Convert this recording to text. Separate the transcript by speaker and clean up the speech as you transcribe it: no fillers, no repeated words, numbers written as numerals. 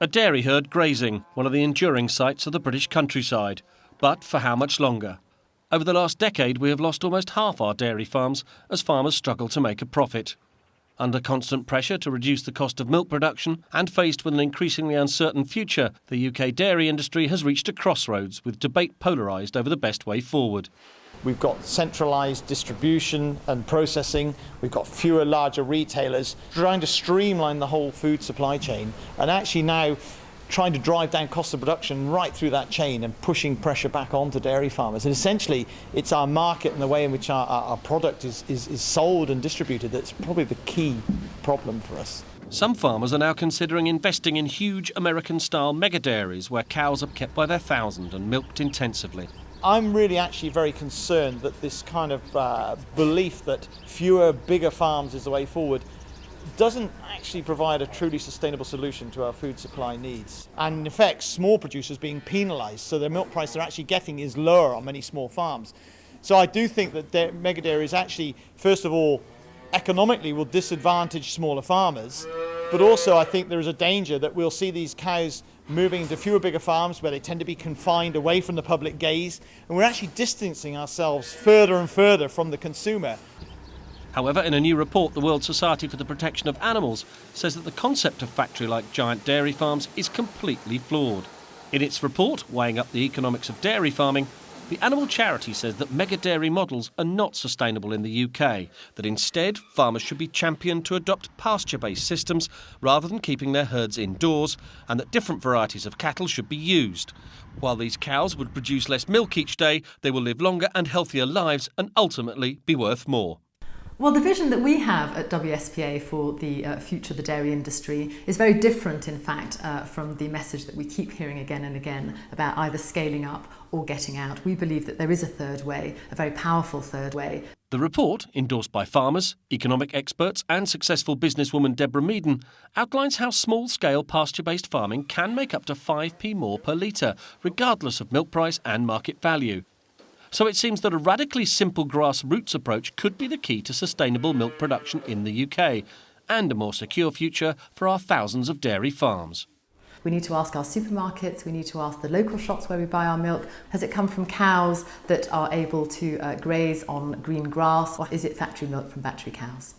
Speaker 1: A dairy herd grazing, one of the enduring sights of the British countryside. But for how much longer? Over the last decade, we have lost almost half our dairy farms as farmers struggle to make a profit. Under constant pressure to reduce the cost of milk production and faced with an increasingly uncertain future, the UK dairy industry has reached a crossroads with debate polarised over the best way forward.
Speaker 2: We've got centralised distribution and processing, we've got fewer larger retailers, trying to streamline the whole food supply chain and actually now trying to drive down cost of production right through that chain and pushing pressure back onto dairy farmers. And essentially it's our market and the way in which our product is sold and distributed that's probably the key problem for us.
Speaker 1: Some farmers are now considering investing in huge American-style mega-dairies where cows are kept by their thousand and milked intensively.
Speaker 2: I'm really actually very concerned that this kind of belief that fewer, bigger farms is the way forward doesn't actually provide a truly sustainable solution to our food supply needs. And in effect, small producers being penalised, so the milk price they're actually getting is lower on many small farms. So I do think that mega dairies actually, first of all, economically will disadvantage smaller farmers, but also I think there is a danger that we'll see these cows moving into fewer, bigger farms where they tend to be confined away from the public gaze, and we're actually distancing ourselves further and further from the consumer.
Speaker 1: However, in a new report, the World Society for the Protection of Animals says that the concept of factory-like giant dairy farms is completely flawed. In its report, weighing up the economics of dairy farming, the animal charity says that mega-dairy models are not sustainable in the UK, that instead farmers should be championed to adopt pasture-based systems rather than keeping their herds indoors, and that different varieties of cattle should be used. While these cows would produce less milk each day, they will live longer and healthier lives and ultimately be worth more.
Speaker 3: Well, the vision that we have at WSPA for the future of the dairy industry is very different, in fact, from the message that we keep hearing again and again about either scaling up or getting out. We believe that there is a third way, a very powerful third way.
Speaker 1: The report, endorsed by farmers, economic experts and successful businesswoman Deborah Meaden, outlines how small-scale pasture-based farming can make up to 5p more per litre, regardless of milk price and market value. So it seems that a radically simple grassroots approach could be the key to sustainable milk production in the UK and a more secure future for our thousands of dairy farms.
Speaker 3: We need to ask our supermarkets, we need to ask the local shops where we buy our milk, has it come from cows that are able to graze on green grass, or is it factory milk from battery cows?